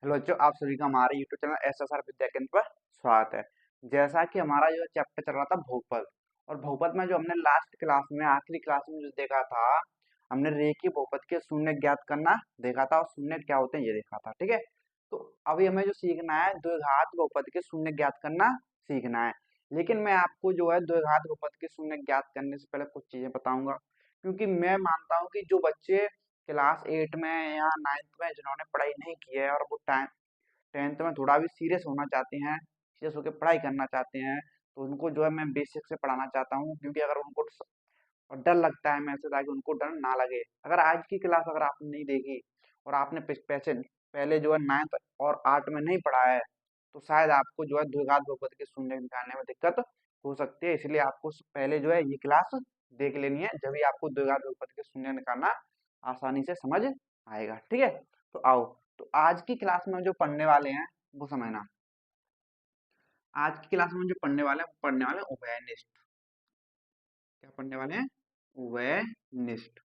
Hello बच्चों, आप सभी का हमारे यूट्यूब चैनल एसएसआर विद्या केंद्र पर स्वागत है। जैसा कि हमारा जो चैप्टर चल रहा था बहुपद, और बहुपद में जो हमने लास्ट क्लास में आखिरी क्लास में जो देखा था, हमने रेखीय बहुपद के शून्य ज्ञात करना देखा था और शून्य क्या होते हैं ये देखा था। ठीक है, तो अभी हमें जो सीखना है द्विघात बहुपद के शून्य ज्ञात करना सीखना है। लेकिन मैं आपको जो है द्विघात बहुपद के शून्य ज्ञात करने से पहले कुछ चीजें बताऊंगा, क्योंकि मैं मानता हूँ कि जो बच्चे क्लास 8 में या 9th में जिन्होंने पढ़ाई नहीं की है और वो टाइम 10th में थोड़ा भी सीरियस होना चाहते हैं, सीरियस होकर पढ़ाई करना चाहते हैं, तो उनको जो है मैं बेसिक से पढ़ाना चाहता हूँ। क्योंकि अगर उनको और डर लगता है मेरे से, ताकि उनको डर ना लगे। अगर आज की क्लास अगर आपने नहीं देखी और आपने पैसे पहले जो है 9th और 8 में नहीं पढ़ा है, तो शायद आपको जो है द्विघात बहुपद के शून्य निकालने में दिक्कत हो सकती है। इसलिए आपको पहले जो है ये क्लास देख लेनी है, जब भी आपको द्विघात बहुपद के शून्य निकालना आसानी से समझ आएगा। ठीक है, तो आओ, तो आज की क्लास में जो पढ़ने वाले हैं वो समझना। आज की क्लास में जो पढ़ने वाले हैं वो पढ़ने वाले हैं उभयनिष्ठ। क्या पढ़ने वाले हैं? उभयनिष्ठ।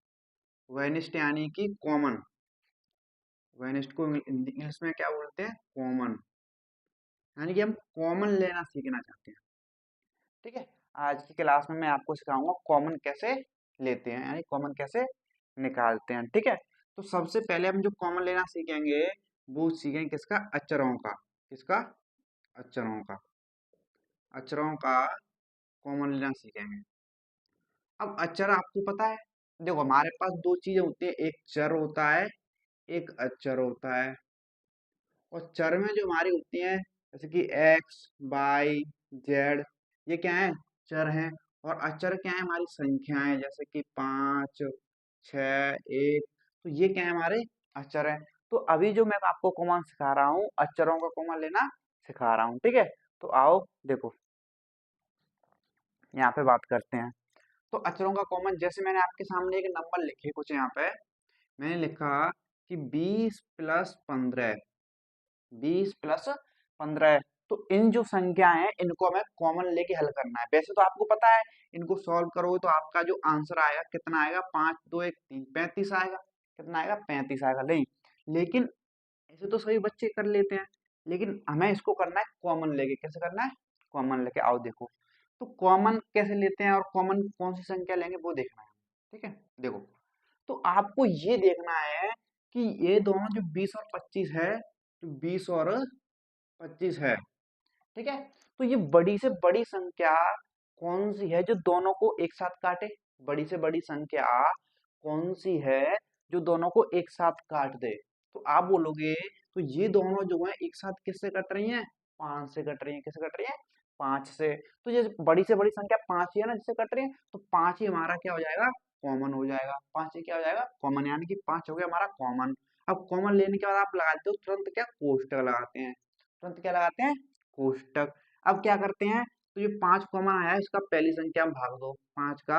उभयनिष्ठ यानी कि कॉमन। उभयनिष्ठ को इंग्लिश में क्या बोलते हैं? कॉमन। यानी कि हम कॉमन लेना सीखना चाहते हैं। ठीक है, आज की क्लास में मैं आपको सिखाऊंगा कॉमन कैसे लेते हैं, यानी कॉमन कैसे निकालते हैं। ठीक है, तो सबसे पहले हम जो कॉमन लेना सीखेंगे वो सीखेंगे किसका? अचरों का। किसका? अचरों का। अचरों का कॉमन लेना सीखेंगे। अब अचर आपको पता है, देखो हमारे पास दो चीजें होती है, एक चर होता है, एक अचर होता है। और चर में जो हमारी होती हैं, जैसे कि एक्स, वाई, जेड, ये क्या है? चर हैं। और अचर क्या है? हमारी संख्याएं, जैसे कि 5, 6, 1। तो ये क्या है? हमारे अचर है। तो अभी जो मैं आपको कॉमन सिखा रहा हूँ, अचरों का कॉमन लेना सिखा रहा हूँ। ठीक है, तो आओ देखो, यहाँ पे बात करते हैं। तो अचरों का कॉमन, जैसे मैंने आपके सामने एक नंबर लिखे कुछ यहाँ पे, मैंने लिखा कि 20 + 15, 20 + 15। तो इन जो संख्या है इनको हमें कॉमन लेके हल करना है। वैसे तो आपको पता है, इनको सॉल्व करोगे तो आपका जो आंसर आएगा कितना आएगा? 5 2 1 3, 35 आएगा। कितना आएगा? 35 आएगा। नहीं, लेकिन ऐसे तो सभी बच्चे कर लेते हैं, लेकिन हमें इसको करना है कॉमन लेके। कैसे करना है? कॉमन लेके। आओ देखो, तो कॉमन कैसे लेते हैं और कॉमन कौन सी संख्या लेंगे वो देखना है। ठीक है, देखो, तो आपको ये देखना है कि ये दोनों जो 20 और 25 है, जो 20 और 25 है, ठीक है, तो ये बड़ी से बड़ी संख्या कौन सी है जो दोनों को एक साथ काटे? बड़ी से बड़ी संख्या कौन सी है जो दोनों को एक साथ काट दे? तो आप बोलोगे, तो ये दोनों जो है एक साथ किससे कट रही हैं? 5 से कट रही हैं। किससे कट रही है? 5 से। तो ये बड़ी से बड़ी संख्या 5 ही है ना जिससे कट रही है, तो 5 ही हमारा क्या हो जाएगा? कॉमन हो जाएगा। 5 ही क्या हो जाएगा? कॉमन, यानी कि 5 हो गया हमारा कॉमन। अब कॉमन लेने के बाद आप लगाते हो तुरंत क्या? कोष्टक लगाते हैं। तुरंत क्या लगाते हैं? कोष्टक। अब क्या करते हैं, तो ये 5 कॉमन आया है, इसका पहली संख्या में भाग दो। 5 का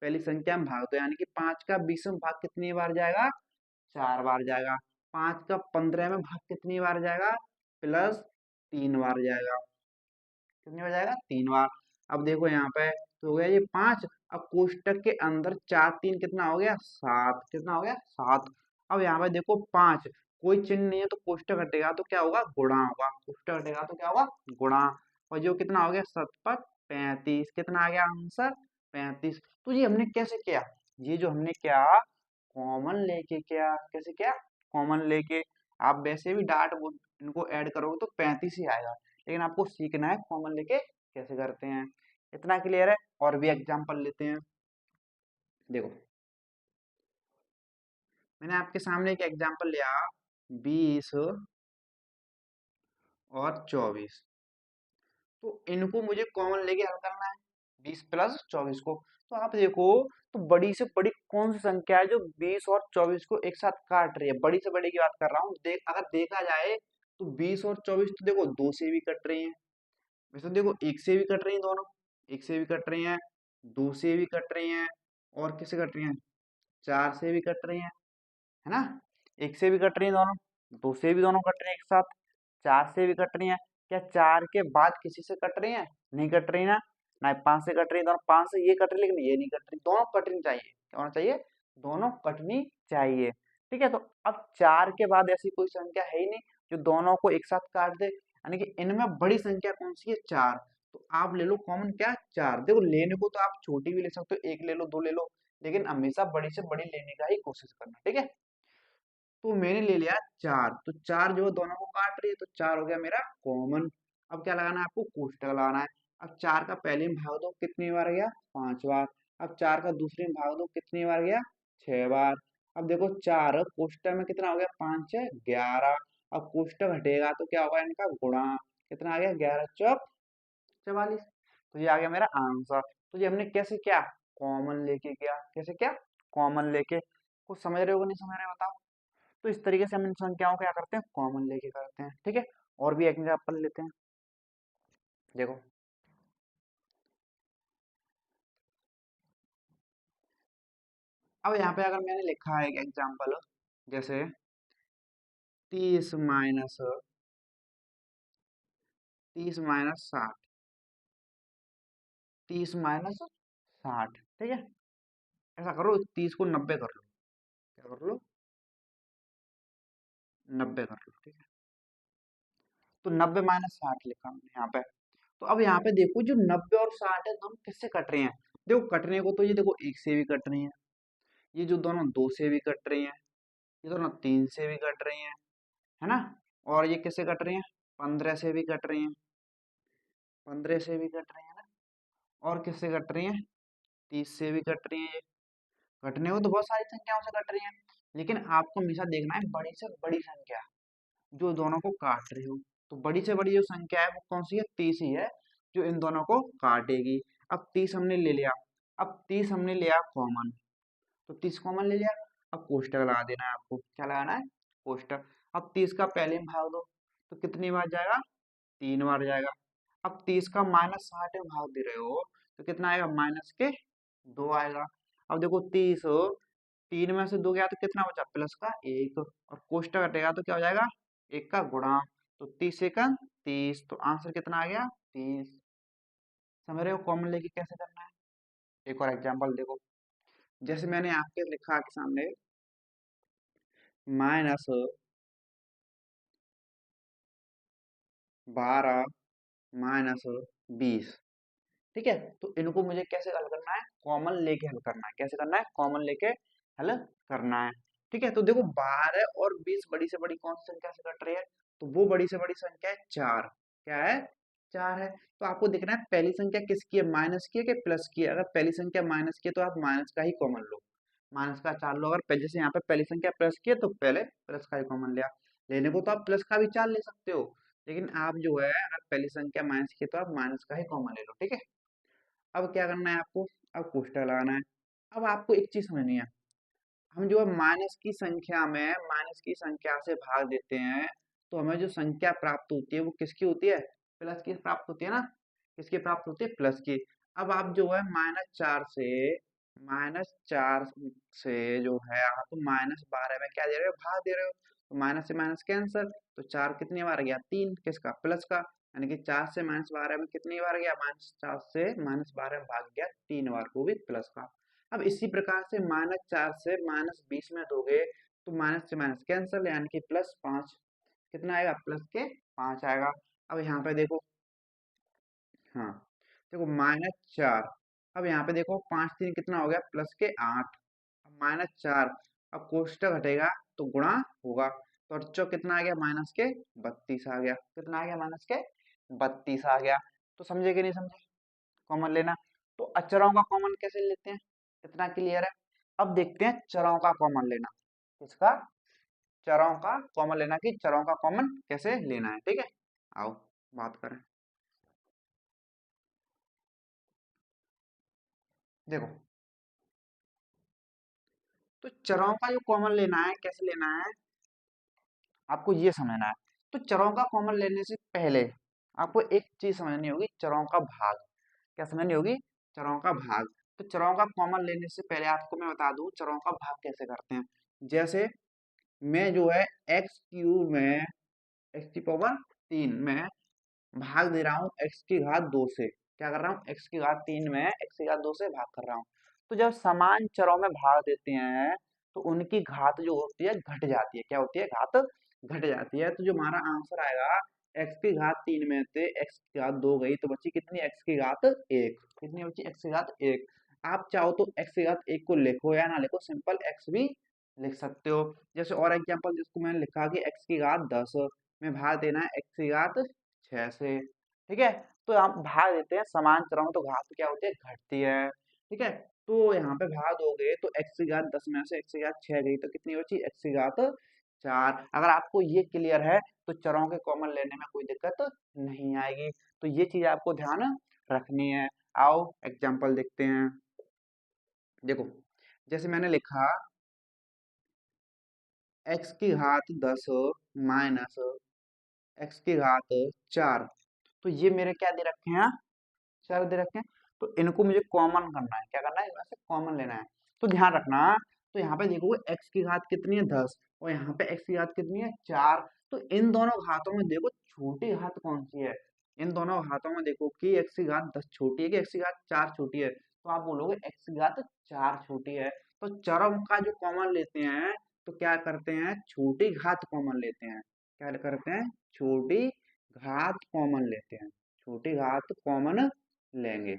पहली संख्या में भाग दो, यानी कि 5 का 20 में भाग कितनी बार जाएगा? 4 बार जाएगा। 5 का 15 में भाग कितनी बार जाएगा? +3 बार जाएगा। कितनी बार जाएगा? 3 बार। अब देखो यहाँ पे, तो हो गया ये 5। अब कोष्टक के अंदर 4 3 कितना हो गया? 7। कितना हो गया? 7। अब यहाँ पे देखो 5, कोई चिन्ह नहीं है तो कोष्टक हटेगा तो क्या होगा? गुणा होगा। कोष्टक हटेगा तो क्या होगा? गुणा। और जो कितना हो गया? 7 × 5 = 35। कितना आ गया आंसर? 35। तो ये हमने कैसे किया? ये जो हमने क्या, कॉमन लेके किया। कैसे किया? कॉमन लेके। आप वैसे भी डाट वो इनको ऐड करोगे तो 35 ही आएगा, लेकिन आपको सीखना है कॉमन लेके कैसे करते हैं। इतना क्लियर है? और भी एग्जांपल लेते हैं। देखो, मैंने आपके सामने एक एग्जांपल लिया, 20 और 24। तो इनको मुझे कॉमन लेके हल करना है, 20 + 24 को। तो आप देखो, तो बड़ी से बड़ी कौन सी संख्या है जो 20 और 24 को एक साथ काट रही है? बड़ी से बड़ी की बात कर रहा हूँ। अगर देखा जाए तो 20 और 24 तो देखो 2 से भी कट रही हैं। वैसे तो देखो 1 से भी कट रही हैं दोनों, 1 से भी कट रही हैं, 2 से भी कट रही हैं, और किससे कट रही हैं? 4 से भी कट रही हैं, है ना? 1 से भी कट रही हैं दोनों, 2 से भी दोनों कट रही हैं एक साथ, 4 से भी कट रही हैं। क्या 4 के बाद किसी से कट रही हैं? नहीं कट रही ना। ना 5 से कट रही है दोनों, 5 से ये कट रही लेकिन ये नहीं कट रही। दोनों कटनी चाहिए। क्या होना चाहिए? दोनों कटनी चाहिए। ठीक है, तो अब 4 के बाद ऐसी कोई संख्या है ही नहीं, जो दोनों को एक साथ काट दे, यानी कि इनमें बड़ी संख्या कौन सी है, 4। तो आप ले लो कॉमन क्या, 4। देखो लेने को तो आप छोटी भी ले सकते हो, 1 ले लो, 2 ले लो, लेकिन हमेशा बड़ी से बड़ी लेने का ही कोशिश करना, ठीक है। तो मैंने ले लिया 4, तो 4 जो है दोनों को काट रही है, तो 4 हो गया मेरा कॉमन। अब क्या लगाना है आपको, कोष्टक लगाना है। अब 4 का पहले में भाग दो, कितनी बार गया, 5 बार। अब 4 का दूसरे में भाग दो, कितनी बार गया, 6 बार। अब देखो 4 कोष्टक में कितना हो गया, 5 है 11। अब कोष्टक हटेगा तो क्या होगा, इनका गुणा, कितना आ गया, 11 चौक 44। तो ये आ गया मेरा आंसर। तो ये हमने कैसे किया, कॉमन लेके किया। कैसे किया, कॉमन लेके। कुछ समझ रहे हो कि नहीं समझ रहे हो बताओ। तो इस तरीके से हम इन संख्याओं को क्या करते हैं, कॉमन लेके करते हैं, ठीक है। और भी एग्जाम्पल लेते हैं, देखो। अब यहाँ पे अगर मैंने लिखा है एक एग्जाम्पल, जैसे 30 माइनस 30 माइनस 60, ठीक है। ऐसा करो, 30 को 90 कर लो, क्या कर लो, 90 कर लो, ठीक है। तो 90 - 60 लिखा हमने यहाँ पे। तो अब यहाँ पे देखो, जो 90 और 60 है दोनों किससे कट रहे हैं। देखो कटने को तो ये देखो 1 से भी कट रही है, ये जो दोनों 2 से भी कट रही है, ये दोनों 3 से भी कट रही हैं, है ना। और ये किससे कट रही हैं, 15 से भी कट रही हैं, 15 से भी कट रही है ना। और किससे कट रही हैं, 30 से भी कट रही हैं। ये कटने को तो बहुत सारी संख्याओं से कट रही हैं, लेकिन आपको हमेशा देखना है बड़ी से बड़ी संख्या जो दोनों को काट रही हो। तो बड़ी से बड़ी जो संख्या है वो कौन सी है, 30 ही है, जो इन दोनों को काटेगी। अब 30 हमने ले लिया, अब 30 हमने लिया कॉमन, तो 30 कॉमन ले लिया। अब कोष्टक लगा देना है आपको, क्या लगाना है, कोष्टक। अब 30 का पहले में भाग दो, तो कितनी बार जाएगा, 3 बार जाएगा। अब 30 का -60 में भाग दे रहे हो, तो कितना आएगा, माइनस के 2 आएगा। अब देखो 30 3 में से 2 गया तो कितना बचा, प्लस का 1, और कोष्टक हटेगा तो क्या हो जाएगा, 1 का गुणा। तो 30 एकम 30, तो आंसर कितना आ गया, 30। समझ रहे हो कॉमन लेके कैसे करना है। एक और एग्जांपल देखो, जैसे मैंने आपके लिखा के सामने, -12 -20, ठीक है। तो इनको मुझे कैसे हल करना है, कॉमन लेके हल करना है। कैसे करना है, कॉमन लेके हल करना है, ठीक है। तो देखो 12 और 20 बड़ी से बड़ी कौन सी संख्या से कट रही है, तो वो बड़ी से बड़ी संख्या है 4। क्या है, 4 है। तो आपको देखना है पहली संख्या किसकी है, माइनस की है कि प्लस की है। अगर पहली संख्या माइनस की है तो आप माइनस का ही कॉमन लो, माइनस का 4 लो। अगर जैसे यहाँ पे पहली संख्या प्लस की है तो पहले प्लस का ही कॉमन लिया। लेने को तो आप प्लस का भी 4 ले सकते हो, लेकिन आप जो है अगर पहली संख्या माइनस की है तो आप माइनस का ही कॉमन ले लो, ठीक है। अब क्या करना है आपको, अब कोष्टक लगाना है। अब आपको एक चीज समझनी है, हम जो है माइनस की संख्या में माइनस की संख्या से भाग देते हैं, तो हमें जो संख्या प्राप्त होती है वो किसकी होती है, प्लस की प्राप्त होती है ना। किसकी प्राप्त होती है, प्लस की। अब आप जो है -4 से जो है आप -12 में क्या दे रहे हो, भाग दे रहे हो। तो माइनस से माइनस कैंसर, तो 4 कितनी बार गया, 3, किसका, प्लस का। यानी कि 4 से -12 में कितनी बार गया, -4 से -12 में भाग गया 3 बार, वो भी प्लस का। अब इसी प्रकार से -4 से -20 में दोगे, तो माइनस से माइनस कैंसल, यानी कि +5, कितना आएगा, प्लस के 5 आएगा। अब यहाँ पे देखो, हाँ देखो -4, अब यहाँ पे देखो 5 3 कितना हो गया, प्लस के 8। अब -4, अब कोष्टक हटेगा तो गुणा होगा, तो अड़चो कितना आ गया, माइनस के 32 आ गया। कितना आ गया, माइनस के 32 आ गया। तो समझे कि नहीं समझे, कॉमन लेना। तो अचरों का कॉमन कैसे लेते हैं, कितना क्लियर है। अब देखते हैं चरों का कॉमन लेना, किसका, चरों का कॉमन लेना, कि चरों का कॉमन कैसे लेना है, ठीक है। आओ बात करें, देखो। तो चरों का जो कॉमन लेना है, कैसे लेना है, आपको ये समझना है। तो चरों का कॉमन लेने से पहले आपको एक चीज समझनी होगी, चरों का भाग। क्या समझनी होगी, चरों का भाग। तो चरों का कॉमन लेने से पहले आपको मैं बता दूं चरों का भाग कैसे करते हैं। जैसे मैं जो है x³ में x³ में भाग दे रहा हूँ x⁻² से। क्या कर रहा हूँ, x⁻³ में x⁻² से भाग कर रहा हूँ। तो जब समान चरों में भाग देते हैं तो उनकी घात जो होती है घट जाती है। क्या होती है, घात घट जाती है। तो जो हमारा आंसर आएगा एक्स की घात 3 में से एक्स की घात 2 गई तो बची कितनी, एक्स की घात 1। कितनी बची, एक्स की घात 1। आप चाहो तो एक्स की घात 1 को लिखो या ना लिखो, सिंपल एक्स भी लिख सकते हो। जैसे और एग्जांपल जिसको मैंने लिखा कि एक्स की घात 10 में भाग देना है एक्स की घात 6 से। ठीक है, तो आप भाग देते हैं समान चरों तो घात क्या होती है, घटती है। ठीक है, तो यहाँ पे भाग दोगे तो एक्स की घात 10 में से एक्स की घात 6 गई तो कितनी बची, एक्स की घात 4। अगर आपको ये क्लियर है तो चरों के कॉमन लेने में कोई दिक्कत नहीं आएगी। तो ये चीज आपको ध्यान रखनी है। आओ एग्जांपल देखते हैं। देखो, जैसे मैंने लिखा एक्स की घात 10 माइनस एक्स की घात 4। तो ये मेरे क्या दे रखे हैं, चर दे रखे हैं। तो इनको मुझे कॉमन करना है, क्या करना है, इनमें से कॉमन लेना है। तो ध्यान रखना, तो यहाँ पे देखो एक्स की घात कितनी है, 10, और यहाँ पे एक्स की घात कितनी है, 4। तो इन दोनों घातों में देखो छोटी घात कौन सी है। इन दोनों घातों में देखो कि एक्स की घात 10 छोटी है कि एक्स की घात 4 छोटी है, तो आप बोलोगे एक्स की घात 4 छोटी है। तो चरों का जो कॉमन लेते हैं तो क्या करते हैं, छोटी घात कॉमन लेते हैं। क्या करते हैं, छोटी घात कॉमन लेते हैं, छोटी घात कॉमन लेंगे।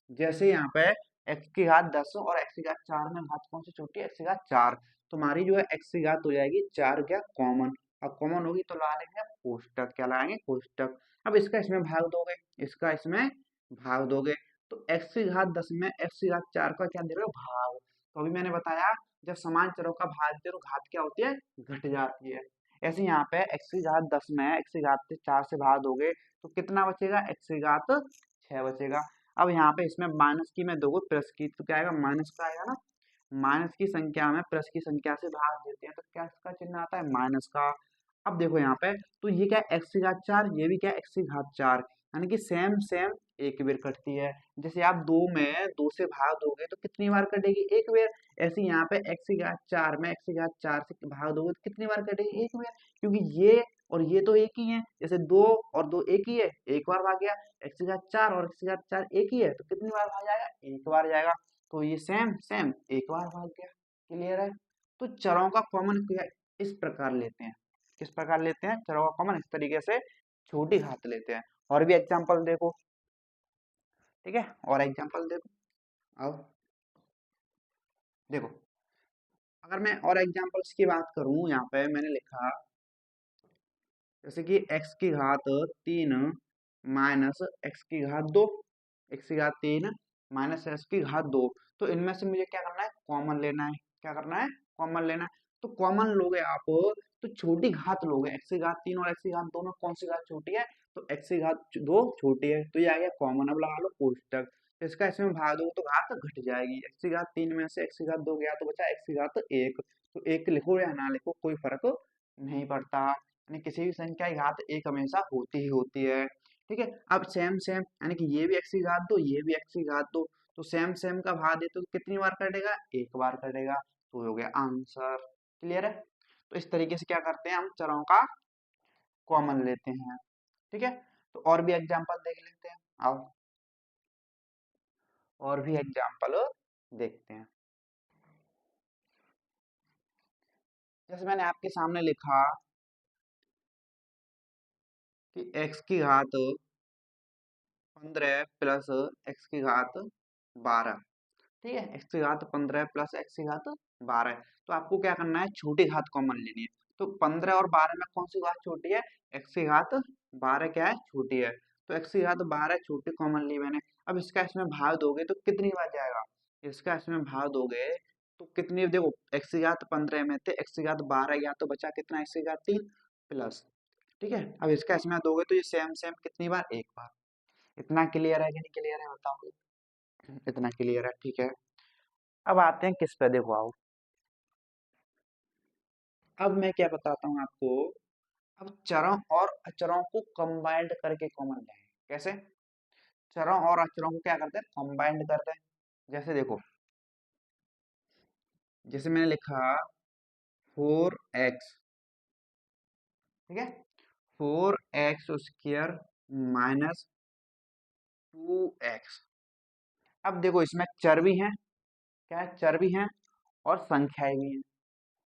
जैसे यहाँ पे एक्स की घात 10 और एक्स की घात 4 में घात कौन सी छोटी है, एक्स की घात 4। तुम्हारी जो है एक्स की घात हो जाएगी 4 क्या, कॉमन। अब कॉमन होगी तो लगा लेंगे कोष्टक, क्या लगाएंगे, कोष्टक। अब इसका इसमें भाग दोगे, इसका इसमें भाग दोगे, तो एक्स की घात 10 में एक्स की घात 4 का क्या दे रहे हो, भाग। तो अभी मैंने बताया जब समान चरों का भाग दे तो घात क्या होती है, घट जाती है। ऐसे यहाँ पे एक्स की घात 10 में एक्स की घात 4 से भाग दोगे तो कितना बचेगा, एक्स की घात 6 बचेगा। अब यहाँ पे इसमें माइनस की में दोगे प्लस की तो क्या आएगा, माइनस का आएगा ना। माइनस की संख्या में प्लस की संख्या से भाग देते हैं तो क्या इसका चिन्ह आता है, माइनस का। अब देखो यहाँ पे, तो ये क्या है, एक्स की घात 4, ये भी क्या है, एक्स की घात 4, यानी कि सेम सेम एक बेर कटती है। जैसे आप 2 में 2 से भाग दोगे तो कितनी बार कटेगी, एक बेर। ऐसे यहाँ पे एक्स की घात 4 में एक्स की घात 4 से भाग दोगे तो कितनी बार कटेगी, एक बेर। क्योंकि ये और ये तो एक ही है, जैसे 2 और 2 एक ही है, एक बार भाग गया। एक्स की घात 4 और एक्स की घात 4 एक ही है तो कितनी बार भाग जाएगा, एक बार जाएगा। तो ये सेम सेम एक बार भाग गया। क्लियर है। तो चरों का कॉमन इस प्रकार लेते हैं, किस प्रकार लेते हैं, चरों का कॉमन इस तरीके से छोटी घात लेते हैं। और भी एग्जांपल देखो, ठीक है, और एग्जांपल देखो। अब देखो, अगर मैं और एग्जांपल्स की बात करूं, यहाँ पे मैंने लिखा जैसे कि एक्स की घात 3 माइनस एक्स की घात 2, एक्स की घात 3 माइनस एक्स की घात 2। तो इनमें से मुझे क्या करना है, कॉमन लेना है। क्या करना है, कॉमन लेना है। तो कॉमन लोगे आप तो छोटी घात लोगे, एक्स की घात 3 और एक्स की घात 2 में कौन सी घात छोटी है, तो एक्स की घात 2 छोटी है, तो ये आ गया कॉमन। अब लगा लो कोष्टक, तो इसका इसमें भाग दो तो घात घट जाएगी। एक्स की घात 3 में से एक्स की घात 2 गया तो बचा एक्स की घात 1। तो एक लिखो या ना लिखो कोई फर्क नहीं पड़ता, यानी किसी भी संख्या की घात 1 हमेशा होती ही होती है। ठीक है, अब सेम सेम यानी कि ये भी एक्स की घात 2, ये भी एक्स की घात 2, तो सेम सेम का भाग दे तो कितनी बार कटेगा, एक बार कटेगा। तो हो गया आंसर। क्लियर है। तो इस तरीके से क्या करते हैं, हम चरों का कॉमन लेते हैं। ठीक है, तो और भी एग्जांपल देख लेते हैं। आओ और भी एग्जांपल देखते हैं। जैसे मैंने आपके सामने लिखा कि एक्स की घात 15 प्लस एक्स की घात 12। ठीक है, एक्स की घात 15 प्लस एक्स की घात 12। तो आपको क्या करना है, छोटी घात कॉमन लेनी है। तो 15 और 12 में कौन सी घात छोटी है, एक्स की घात 12 क्या है, छोटी है। तो एक्स की घात 12 छोटी कॉमन ली मैंने। अब इसका इसमें भाग दोगे तो कितनी बार जाएगा, इसका इसमें भाग दोगे तो कितनी, देखो एक्स की घात 15 में थे, एक्स की घात 12 गया तो बचा कितना, एक्स की घात 3 प्लस। ठीक है, अब इसका इसमें दोगे तो ये सेम सेम कितनी बार, एक बार। इतना क्लियर है कि नहीं क्लियर है, बताओ। इतना क्लियर है, ठीक है। अब आते हैं किस पे, देखो आओ। अब मैं क्या बताता हूँ आपको। अब चरों और अचरों को कंबाइंड करके कॉमन लेंगे, कैसे, चरों और अचरों को क्या करते हैं, कंबाइंड करते हैं। जैसे देखो, जैसे मैंने लिखा 4x, ठीक है, 4x² माइनस 2x। अब देखो इसमें चर भी हैं, क्या है, चर भी हैं और संख्याएं भी हैं।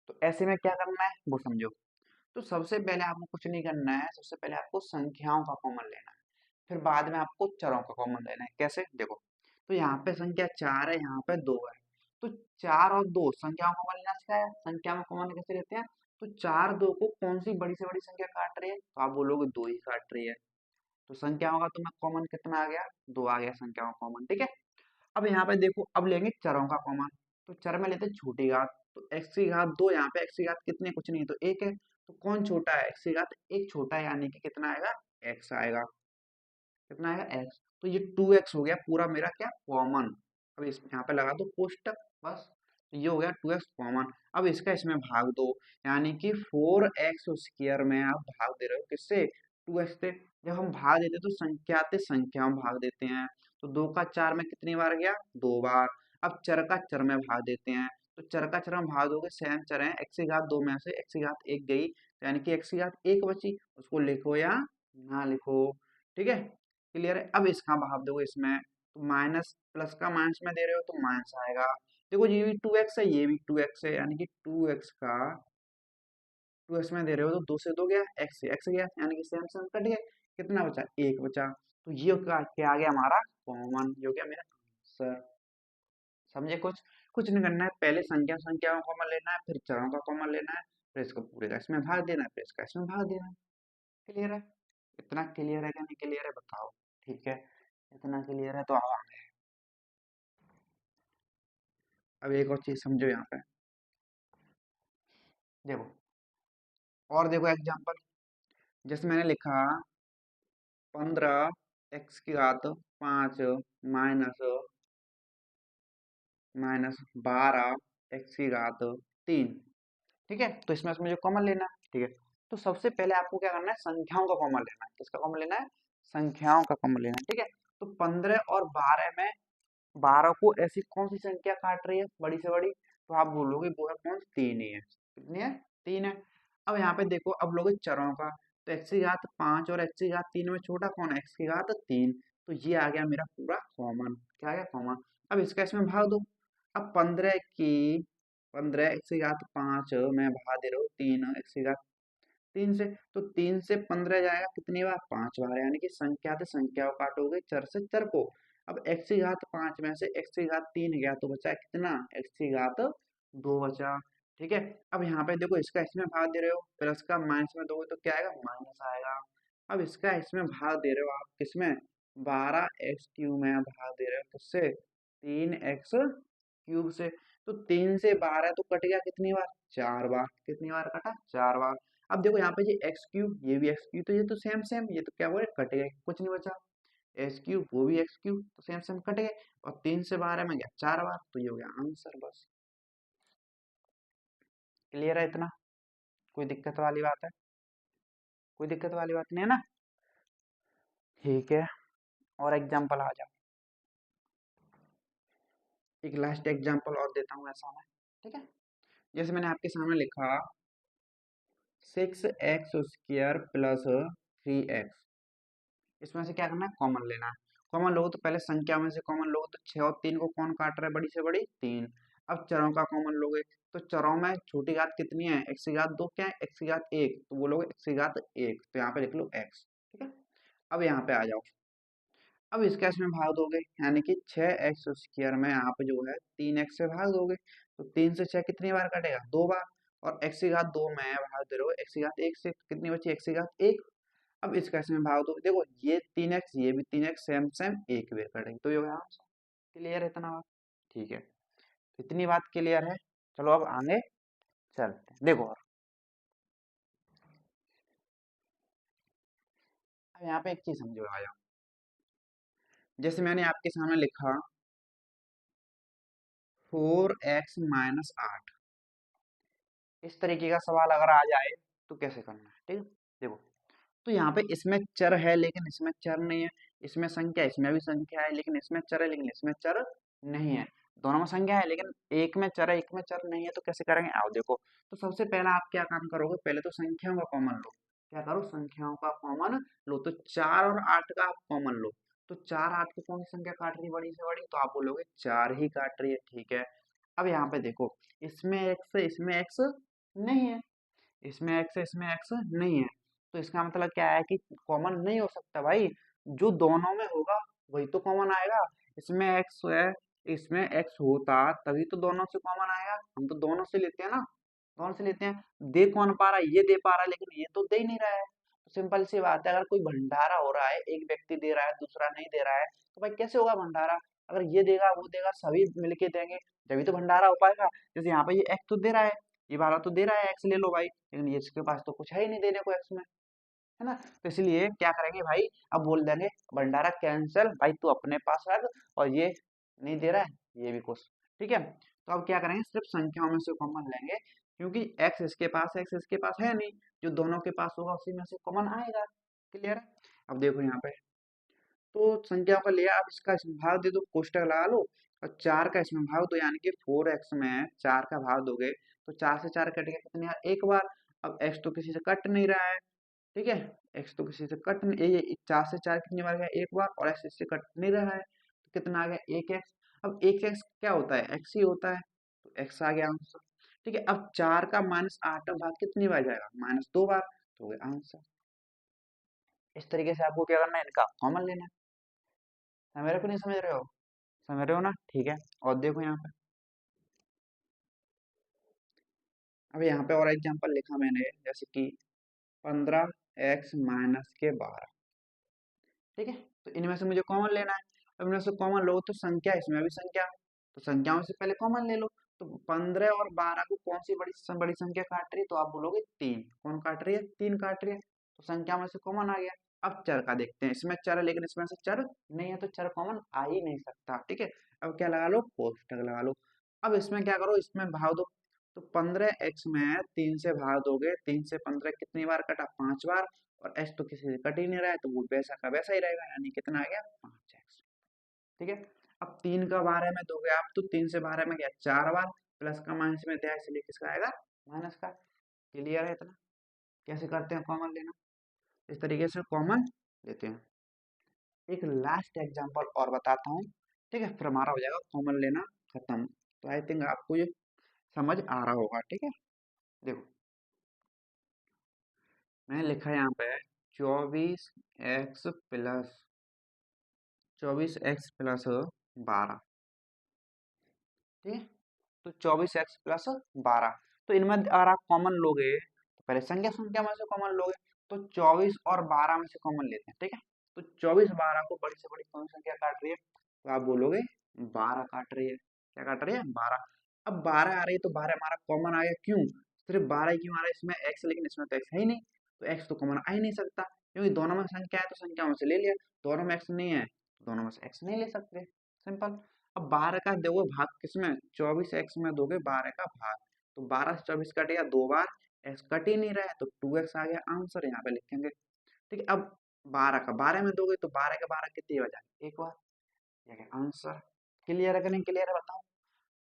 तो ऐसे में क्या करना है वो समझो। तो सबसे पहले आपको कुछ नहीं करना है, सबसे पहले आपको संख्याओं का कॉमन लेना है, फिर बाद में आपको चरों का कॉमन लेना है। कैसे? देखो, तो यहाँ पे संख्या 4 है, यहाँ पे 2 है, तो 4 और 2 संख्याओं का कॉमन लेना सिखाया। संख्या में कॉमन कैसे लेते हैं? तो 4 2 को कौन सी बड़ी से बड़ी संख्या काट रही है? तो आप बोलोगे 2 ही काट रही है। तो संख्याओं का तुम्हें कॉमन कितना आ गया? 2 आ गया संख्याओं का कॉमन, ठीक है। अब यहाँ पे देखो, अब लेंगे चरों का कॉमन। तो चर में लेते हैं छोटी घात, तो x की घात 2, यहाँ पे x की घात कितनी है? कुछ नहीं, तो 1 है। तो कौन छोटा है? x की घात 1 छोटा है, यानी कि कितना आएगा? x आएगा। कितना आएगा? x। तो ये 2x हो गया पूरा मेरा क्या? कॉमन। अब इस यहाँ पे लगा दो कोष्टक, बस। तो ये हो गया 2x कॉमन। अब इसका इसमें भाग दो, यानी कि 4x स्क्वायर में आप भाग दे रहे हो किससे? 2x से। जब हम भाग देते हैं तो संख्याते संख्या में भाग देते हैं। तो 2 का 4 में कितनी बार गया? 2 बार। अब चर का चर में भाग देते हैं, तो चर का चर में भाग दोगे, सेम चर है, x की घात 2 में से x की घात 1 गई, तो यानी कि x की घात 1 बची। उसको लिखो या ना लिखो, ठीक है। क्लियर है? अब इसका भाग दोगे इसमें, तो माइनस प्लस का माइनस में दे रहे हो तो माइनस आएगा। देखो, ये भी 2x है, ये भी 2x है, यानी कि 2x का 2x में दे रहे हो तो 2 से 2 गया, x से x गया, यानी कि सेम सेम कट गए। कितना बचा? 1 बचा। तो ये क्या आ गया हमारा? कॉमन। ये हो गया मेरा आंसर। समझे? कुछ कुछ नहीं करना है, पहले संख्याओं का कॉमन लेना है, फिर चरों का कॉमन लेना है, फिर इसको पूरे का इसमें भाग देना है, फिर इसका इसमें भाग देना है। क्लियर है? इतना क्लियर है क्या नहीं क्लियर है बताओ? ठीक है, इतना क्लियर है तो आओ आगे। अब एक और चीज समझो यहाँ पे, देखो, और देखो एग्जांपल। जैसे मैंने लिखा 15 x की घात 5 माइनस माइनस 12 x की घात 3, ठीक है। तो इसमें से मुझे कॉमन लेना है, ठीक है। तो सबसे पहले आपको क्या करना है? संख्याओं का कॉमन लेना है। किसका कॉमन लेना है? संख्याओं का कॉमन लेना है, ठीक है। तो 15 और 12 में 12 को ऐसी कौन सी संख्या काट रही है बड़ी से बड़ी? तो आप बोलोगे वो है कौन? 3 ही है। कितनी है? 3 है। अब यहाँ पे देखो, अब लोगे चरों का, तो x की घात 5 और x की घात 3 में छोटा कौन है? x की घात 3। तो ये आ गया मेरा पूरा कॉमन। क्या आ गया? कॉमन। अब इसका इसमें भाग दो। अब 15 x की घात 5 में भाग दे रहे हो 3 x की घात 3 से, तो 3 से 15 जाएगा कितनी बार? 5 बार, यानी कि संख्या से संख्या को काटोगे, चर से चर को। अब x की घात 5 में से x की घात 3 गया, तो बचा कितना? x की घात 2 बचा, ठीक है। अब यहाँ पे देखो, इसका इसमें भाग दे रहे हो, प्लस का माइनस में दोगे तो क्या आएगा? माइनस आएगा। अब इसका इसमें भाग दे रहे हो आप किसमें? 12x³ में भाग दे रहे हो किससे? 3x³ से। तो 3 से 12 तो कट गया कितनी बार? 4 बार। कितनी बार कटा? 4 बार। अब देखो यहाँ पे ये x³ ये भी x³, तो ये तो सेम सेम, ये तो क्या बोले? कट गए, कुछ नहीं बचा। x³ वो भी x³ तो सेम सेम कट गए, और 3 से 12 में गया 4 बार, तो ये हो गया आंसर, बस। क्लियर है इतना? कोई दिक्कत वाली बात है? कोई दिक्कत वाली बात नहीं है ना? ठीक है, और एग्जाम्पल आ जाओ। एक लास्ट एग्जाम्पल और देता हूँ ऐसा मैं, ठीक है। जैसे मैंने आपके सामने लिखा 6x² प्लस 3x, इसमें से क्या करना है? कॉमन लेना है। कॉमन लोगे तो पहले संख्या में से कॉमन लोगे, तो 6 और 3 को कौन काट रहा है बड़ी से बड़ी? 3। अब चरों का कॉमन लोगे, तो चरों में छोटी घात कितनी है? x की घात 2 क्या है? x की घात 1, तो बोलोगे x की घात 1, तो यहाँ पे लिख लो x, ठीक है। अब यहाँ पे आ जाओ, अब इसका इसमें भाग दोगे, यानी कि 6x² में आप जो है 3x से भाग दोगे, तो 3 से 6 कितनी बार कटेगा? 2 बार। और x की घात 2 में भाग दे रहे हो x की घात 1 से, कितनी बची? x की घात 1। अब इसका इसमें भाग दो, देखो ये 3x ये भी 3x सेम सेम एक बार कटेंगे, तो ये होगा आंसर। क्लियर है इतना बात? ठीक है, इतनी बात क्लियर है। चलो अब आगे चलते हैं। देखो, और अब यहाँ पे एक चीज समझो आ जाओ। जैसे मैंने आपके सामने लिखा 4x - 8, इस तरीके का सवाल अगर आ जाए तो कैसे करना है, ठीक है। देखो, तो यहाँ पे इसमें चर है लेकिन इसमें चर नहीं है, इसमें संख्या इसमें भी संख्या है लेकिन इसमें चर है लेकिन इसमें चर नहीं है। दोनों में संख्या है लेकिन एक में चर है एक में चर नहीं है, तो कैसे करेंगे आओ देखो। तो सबसे पहला आप क्या काम करोगे? पहले तो संख्याओं का कॉमन लो। क्या करो? संख्याओं का कॉमन लो। तो 4 और 8 का आप कॉमन लो। तो 4 8 को कौन सी संख्या काट रही है बड़ी से बड़ी? तो आप बोलोगे 4 ही काट रही है, ठीक है। अब यहाँ पे देखो, इसमें x इसमें x नहीं है, इसमें एक्स है, इसमें एक्स नहीं है, तो इसका मतलब क्या है कि कॉमन नहीं हो सकता भाई। जो दोनों में होगा वही तो कॉमन आएगा। इसमें एक्स है, इसमें एक्स होता तभी तो दोनों से कॉमन आएगा। हम तो दोनों से लेते हैं ना, दोनों से लेते हैं। दे कौन पा रहा है, ये दे पा रहा है, लेकिन ये तो दे ही नहीं रहा है। तो सिंपल सी बात है, अगर कोई भंडारा हो रहा है, एक व्यक्ति दे रहा है दूसरा नहीं दे रहा है, तो भाई कैसे होगा भंडारा? अगर ये देगा वो देगा सभी मिलके देंगे तभी तो भंडारा हो पाएगा। जैसे यहाँ पे ये एक्स तो दे रहा है, ये वाला तो दे रहा है एक्स ले लो भाई, लेकिन ये इसके पास तो कुछ है ही नहीं देने को एक्स में, है ना। तो इसलिए क्या करेंगे भाई, अब बोल देंगे भंडारा कैंसिल भाई, तू अपने पास रख, और ये नहीं दे रहा है ये भी कुछ, ठीक है। तो अब क्या करेंगे, सिर्फ संख्याओं में से कॉमन लेंगे, क्योंकि एक्स इसके पास है, एक्स इसके पास है नहीं, जो दोनों के पास होगा उसी में से कॉमन आएगा। क्लियर है? अब देखो यहाँ पे, तो संख्याओं का लिया, अब इसका इसमें भाग दे दो, कोष्टक लगा लो, और 4 का इसमें भाग दो, यानी कि 4x में 4 का भाग दोगे तो 4 से 4 कट गया कितने यार, एक बार। अब x तो किसी से कट नहीं रहा है, ठीक है, x तो किसी से कट नहीं, ये 4 से 4 कितनी बार गया, एक बार, और x इससे कट नहीं रहा है, तो कितना आ गया, 1x। अब 1x क्या होता है, x ही होता है, तो x आ गया आंसर। ठीक है, अब 4 का -8 भाग कितनी बार जाएगा, -2 बार, तो हो गया आंसर। इस तरीके से आपको क्या करना है, इनका कॉमन लेना है। समझ रहे हो कि नहीं समझ रहे हो? समझ रहे हो ना, ठीक है। और देखो यहाँ पे, अब यहाँ पे और एग्जांपल लिखा मैंने, जैसे कि 15x-12, ठीक है। तो इनमें से मुझे कॉमन लेना है। अब इनमें से कॉमन लो तो संख्या, इसमें भी संख्या, तो संख्याओं से पहले कॉमन ले लो। तो 15 और 12 को कौन सी बड़ी बड़ी संख्या काट रही है, तो आप बोलोगे 3। कौन काट रही है, 3 काट रही है, तो संख्या में से कॉमन आ गया। अब चर का देखते हैं, इसमें चर है लेकिन इसमें से चर नहीं है, तो चर कॉमन आ ही नहीं सकता, ठीक है। अब क्या लगा लो, कोष्टक लगा लो। अब इसमें क्या करो, इसमें भाग दो, तो 15x में 3 से भाग दोगे, 3 से 15 कितनी बार कटा, 5 बार, और x तो किसी से कट ही नहीं रहा है, तो वो वैसा का वैसा ही रहेगा, यानी कितना आ गया, 5x, ठीक है। अब 3 का 12 में दोगे आप, तो 3 से 12 में गया 4 बार, प्लस का माइनस में दिया इसलिए किसका आएगा, माइनस का। क्लियर है इतना? कैसे करते हैं कॉमन लेना, इस तरीके से कॉमन लेते हैं। एक लास्ट एग्जांपल और बताता हूँ, ठीक है, फिर हमारा हो जाएगा कॉमन लेना खत्म। तो आई थिंक आपको ये समझ आ रहा होगा, ठीक है। देखो मैंने लिखा है यहाँ पे 24x प्लस 12, ठीक है। तो 24x+12, तो इनमें अगर आप कॉमन लोगे, तो पहले संख्या संख्या में से कॉमन लोगे, तो 24 और 12 में से कॉमन लेते हैं, ठीक है। तो 24 12 को बड़ी से बड़ी कौन सी संख्या काट रही है, तो आप बोलोगे 12 काट रही है। क्या काट रही है, 12। अब 12 आ रही है तो 12 हमारा कॉमन आ गया, क्यों, सिर्फ 12 ही क्यों आ रहा है, इसमें x, लेकिन इसमें तो x है ही नहीं, तो x तो कॉमन आ ही नहीं सकता, क्योंकि दोनों में संख्या है तो संख्या में से ले लिया, दोनों में x नहीं है, दोनों में से x नहीं ले सकते, सिंपल। अब 12 का दोगे भाग किसमें, 24x में दोगे 12 का भाग, तो 12 से 24 कटेगा 2 बार, x कट ही नहीं रहा है, तो 2x आ गया आंसर, यहाँ पे लिखेंगे, ठीक है। अब 12 का 12 में दोगे तो 12 का 12 कितनी बार जाएगा, एक बार, ये गया आंसर। क्लियर है कि नहीं क्लियर है, बताओ।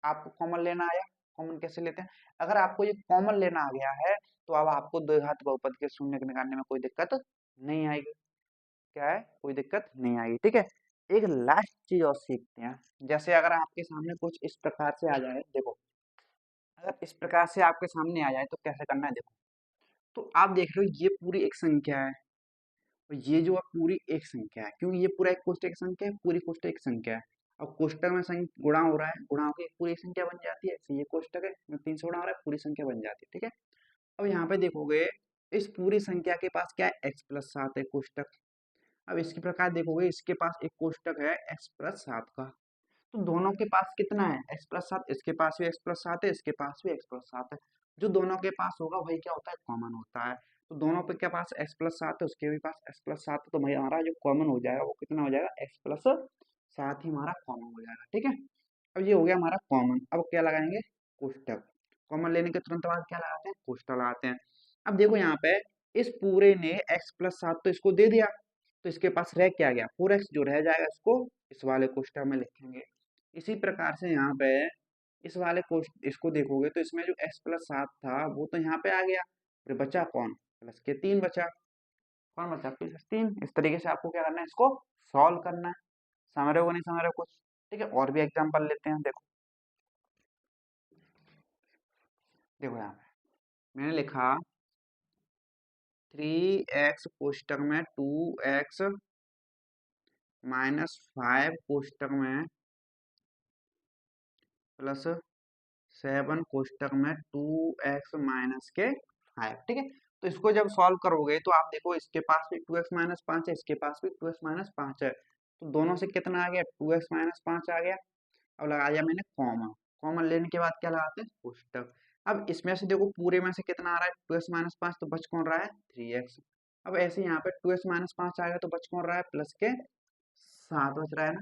आपको कॉमन लेना आया, कॉमन कैसे लेते हैं? अगर आपको ये कॉमन लेना आ गया है, तो अब आपको द्विघात बहुपद के शून्य निकालने में कोई दिक्कत नहीं आएगी। क्या है, कोई दिक्कत नहीं आएगी, ठीक है। एक लास्ट चीज और सीखते हैं, जैसे अगर आपके सामने कुछ इस प्रकार से आ जाए, देखो, अगर इस प्रकार से आपके सामने आ जाए तो कैसे करना है, देखो। तो आप देख रहे हो ये पूरी एक संख्या है, और ये जो है पूरी एक संख्या है, क्योंकि ये पूरा एक कोष्टक एक संख्या है, पूरी कोष्टक एक संख्या है। अब कोष्टक में संख्या गुणा हो रहा है, गुणा होकर एक पूरी संख्या बन जाती है, ऐसे ये कोष्टक है, में 3 से गुणा हो रहा है, पूरी संख्या बन जाती है, ठीक है। अब यहाँ पे देखोगे, इस पूरी संख्या के पास क्या है, x+7 है कोष्टक। अब इसके प्रकार देखोगे, इसके पास एक कोष्टक है x+7 का, तो दोनों के पास कितना है, x+7, इसके पास भी x+7 है, इसके पास भी x+7 है। जो दोनों के पास होगा वही क्या होता है, कॉमन होता है। तो दोनों पे के पास x+7 है, उसके भी पास x+7 है, तो भाई हमारा जो कॉमन हो जाएगा वो कितना हो जाएगा, x+7 ही हमारा कॉमन हो जाएगा, ठीक है। अब ये हो गया हमारा कॉमन। अब क्या लगाएंगे, कोष्टक। कॉमन लेने के तुरंत बाद क्या लगाते हैं, कोष्टक लगाते हैं। अब देखो यहाँ पे, इस पूरे ने x+7 तो इसको दे दिया, तो इसके पास रह क्या गया, 4x, जो रह जाएगा इसको इस वाले कोष्टक में लिखेंगे। इसी प्रकार से यहाँ पे इस वाले कोष्ट इसको देखोगे, तो इसमें जो x+7 था वो तो यहाँ पे आ गया, फिर बचा कौन, प्लस के 3 बचा, कौन बचा, +3। इस तरीके से आपको क्या करना है, इसको सॉल्व करना है। समझ रहे हो नहीं समझ रहे हो कुछ, ठीक है। और भी एग्जांपल लेते हैं, देखो, देखो यहाँ पे मैंने लिखा 3x कोष्टक में 2x माइनस 5 कोष्टक में प्लस 7 कोष्टक में 2x माइनस के 5। ठीक है, तो इसको जब सॉल्व करोगे तो आप देखो इसके पास भी 2x माइनस 5 है, इसके पास भी 2x माइनस 5 है, तो दोनों से कितना आ गया, 2x माइनस 5 आ गया। अब लगा दिया मैंने कॉमन, कॉमन लेने के बाद क्या लगाते हैं, कोष्टक। अब इसमें से देखो पूरे में से कितना आ रहा है, 2x माइनस 5, तो बच कौन रहा है, 3x। अब ऐसे यहाँ पे 2x माइनस 5 आ गया तो बच कौन रहा है, प्लस के 7 बच रहा है ना।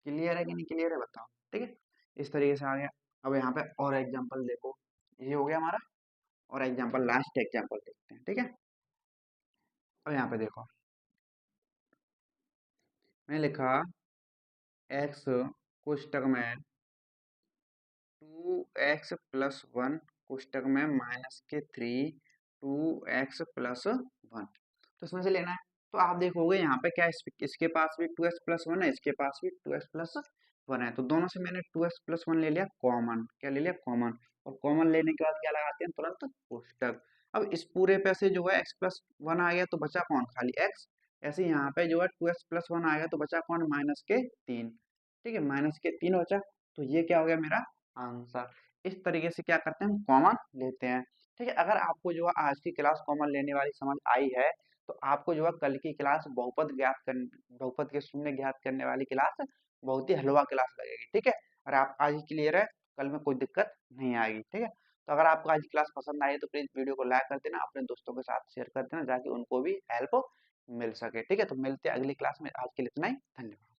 क्लियर है कि नहीं क्लियर है बताओ। ठीक है, इस तरीके से आ गया। अब यहाँ पे और एग्जांपल देखो, ये हो गया हमारा, और एग्जांपल लास्ट एग्जांपल देखते हैं। ठीक है, अब यहाँ पे देखो मैंने लिखा x कोष्टक में 2x प्लस 1 कोष्टक में माइनस के 3 2x प्लस 1, तो इसमें से लेना है। तो आप देखोगे यहाँ पे क्या इसके पास भी 2x प्लस 1 है, इसके पास भी 2x प्लस 1 है, तो दोनों से मैंने 2x प्लस 1 ले लिया कॉमन। क्या ले लिया, कॉमन। और कॉमन लेने के बाद क्या लगाते हैं, तुरंत कोष्टक। अब इस पूरे पे से जो है x प्लस 1 आ गया तो बचा कौन, खाली x। ऐसे यहाँ पे जो है 2x प्लस 1 आ गया तो बचा कौन, माइनस के 3। ठीक है, माइनस के 3 बचा, तो ये क्या हो गया मेरा आंसर। इस तरीके से क्या करते हैं, हम कॉमन लेते हैं। ठीक है, अगर आपको जो है आज की क्लास कॉमन लेने वाली समझ आई है, तो आपको जो है कल की क्लास बहुपद के शून्य ज्ञात करने वाली क्लास बहुत ही हलवा क्लास लगेगी। ठीक है, और आप आज ही क्लियर है, कल में कोई दिक्कत नहीं आएगी। ठीक है, तो अगर आपको आज की क्लास पसंद आई तो प्लीज वीडियो को लाइक कर देना, अपने दोस्तों के साथ शेयर कर देना, ताकि उनको भी हेल्प मिल सके। ठीक है, तो मिलते हैं अगली क्लास में, आज के लिए इतना ही, धन्यवाद।